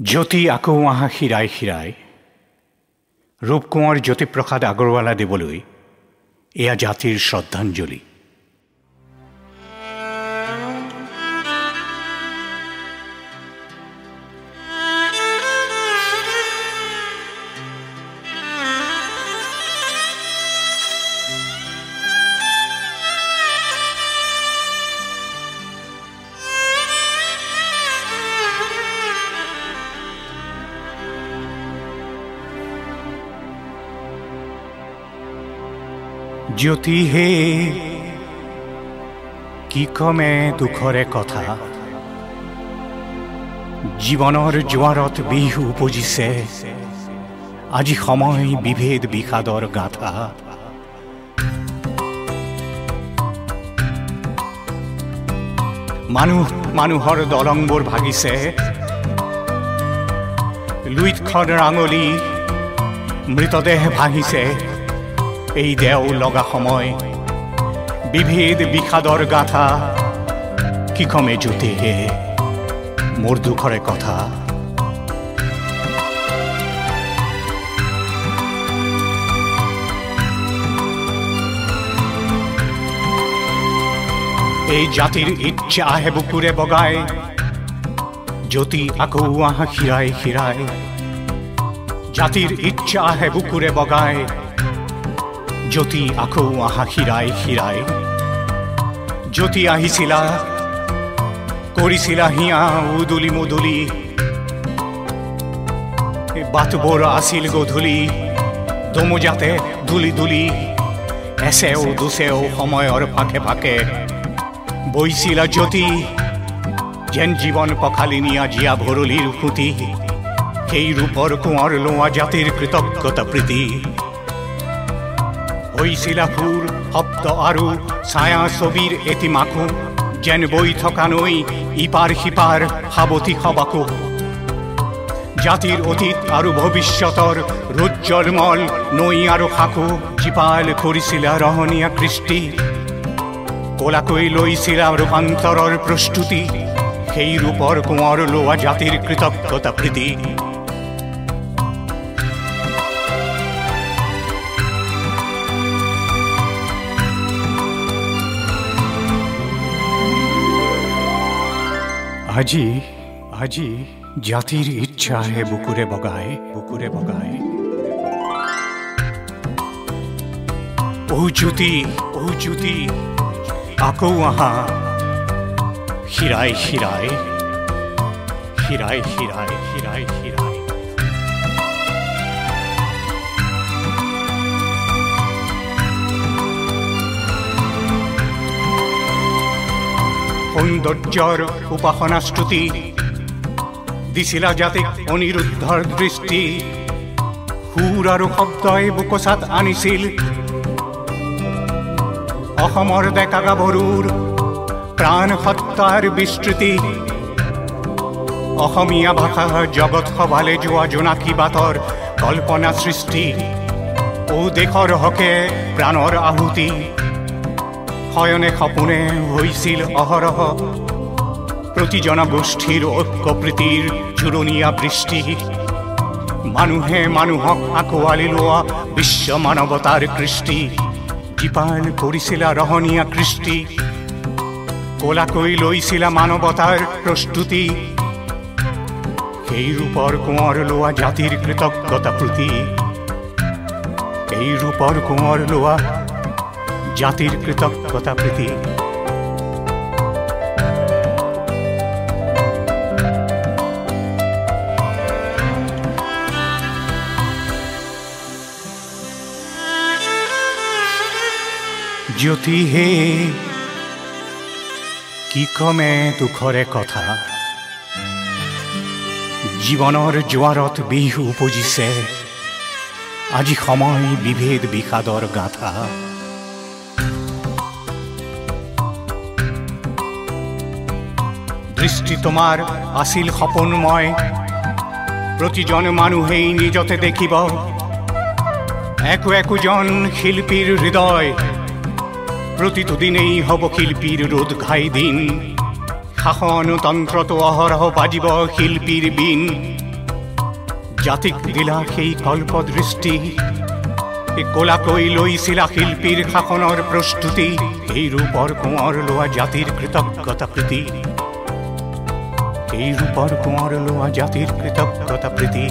জ্যোতি আকৌ আহা শিৰাই শিৰাই ৰূপ কোঁৱৰ জ্যোতিপ্ৰসাদ আগৰৱালা দেৱলৈ এয়া জাতিৰ শ্ৰদ্ধাঞ্জলি। জ্যোতি হে কি কমে দুখৰে কথা, জীৱনৰ জোৱাৰত বিহু উপজিছে আজি সময় বিভেদ বিষাদৰ গাথা। মানুহৰ দলংবোৰ ভাগিছে, লুইতখন ৰাঙলী মৃতদেহ ভাঙিছে। এই দেও লগা সময় বিভেদ বিষাদৰ গাথা, কি কমে জ্যোতি হে মোৰ দুখৰে কথা। এই জাতিৰ ইচ্ছা আহে বুকুৰে বগাই, জ্যোতি আকৌ আহা শিৰাই শিৰাই। জাতিৰ ইচ্ছা আহে বুকুৰে বগাই, জ্যোতি আকৌ আহা শিৰাই শিৰাই। জ্যোতি আহিছিলা কৰিছিলা হিয়া উদুলি মুদুলি, বাটবোৰ আছিল গধূলি দমোজাতে দুলি দুলি। এছেও দুছেও সময়ৰ ফাকে ফাকে বৈছিলা জ্যোতি, যেন জীৱন পখালি নিয়া জীয়া ভৰলিৰ সুঁতি। সেই ৰূপৰ কোঁৱৰ লোৱা জাতিৰ কৃতজ্ঞতা প্ৰীতি। হৈছিলা সুৰ শব্দ আৰু ছায়া ছবিৰ এটি মাকো, যেন বৈ থকা নৈ ইপাৰ সিপাৰ সাৱতি সবাকো। জাতিৰ অতীত আৰু ভৱিষ্যতৰ ৰোজ্জ্বলমল নৈ আৰু সাকো, জীপাল কৰিছিলা ৰহণীয়া কৃষ্টি। ক'লাকৈ লৈছিলা ৰূপান্তৰৰ প্ৰস্তুতি। সেই ৰূপৰ কোঁৱৰ লোৱা জাতিৰ কৃতজ্ঞতা প্ৰীতি। আজি জাতিৰ ইচ্ছা হে বুকুৰে বগাই বুকুৰে বগাই। ও জ্যোতি আকৌ আহা শিৰাই শিৰাই শিৰাই শিৰাই শিৰাই শিৰাই। সৌন্দৰ্যৰ উপাসনা স্তুতি দিছিলা জাতিক অনিৰুদ্ধৰ দৃষ্টি। সুৰ আৰু শব্দই বুকচাত আনিছিল অসমৰ ডেকা গাভৰুৰ প্ৰাণ সত্তাৰ বিস্তৃতি। অসমীয়া ভাষা জগত সভালে যোৱা জোনাকী বাটৰ কল্পনা সৃষ্টি। ও দেশৰ হকে প্ৰাণৰ আহুতি, শয়নে সপোনে হৈছিল অহৰহ। প্ৰতি জনগোষ্ঠীৰ ঐক্যপ্ৰীতিৰ জোৰণীয়া বৃষ্টি। মানুহে মানুহক আঁকোৱালি লোৱা বিশ্ব মানৱতাৰ কৃষ্টি। জীপাল কৰিছিলা ৰহণীয়া কৃষ্টি। ক'লাকৈ লৈছিলা মানৱতাৰ প্ৰস্তুতি। সেই ৰূপৰ কোঁৱৰ লোৱা জাতিৰ কৃতজ্ঞতা প্ৰতি। এই ৰূপৰ কোঁৱৰ লোৱা জাতিৰ কৃতজ্ঞতা প্ৰীতি। জ্যোতি হে কি কমে দুখৰে কথা, জীৱনৰ জোৱাৰত বিহু উপজিছে আজি সময় বিভেদ বিষাদৰ গাথা। দৃষ্টি তোমাৰ আছিল সপোনময়, প্ৰতিজন মানুহেই নিজতে দেখিব একোজন শিল্পীৰ হৃদয়। প্ৰতিটো দিনেই হ'ব শিল্পীৰ ৰোধ ঘাই দিন। শাসনতন্ত্ৰতো অহৰহ বাজিব শিল্পীৰ বিন। জাতিক দিলা সেই কল্পদৃষ্টি কোলাকৈ লৈছিলা শিল্পীৰ শাসনৰ প্ৰস্তুতি এই ৰূপৰ কোঁৱৰ লোৱা জাতিৰ কৃতজ্ঞতা প্ৰীতি এই ৰূপৰ কোঁৱৰ লোৱা জাতিৰ কৃতজ্ঞতা প্ৰীতি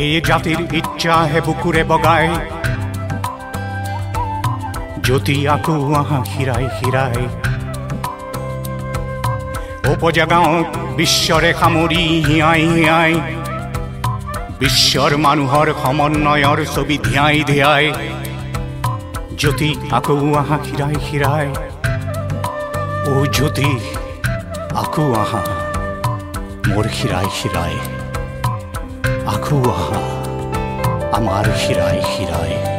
এই জাতিৰ ইচ্ছা হে বুকুৰে বগাই জ্যোতি আকৌ আহা হিৰাই হিৰাই উপজাগাঁওক বিশ্বৰে সামৰি হিয়াই হিয়াই বিশ্বৰ মানুহৰ সমন্বয়ৰ ছবি ধিয়াই ধিয়াই জ্যোতি আকৌ আহা হিৰাই হিৰাই ও জ্যোতি আকৌ আহা মোৰ হিৰাই হিৰাই আকৌ আহা আমাৰ হিৰাই হিৰাই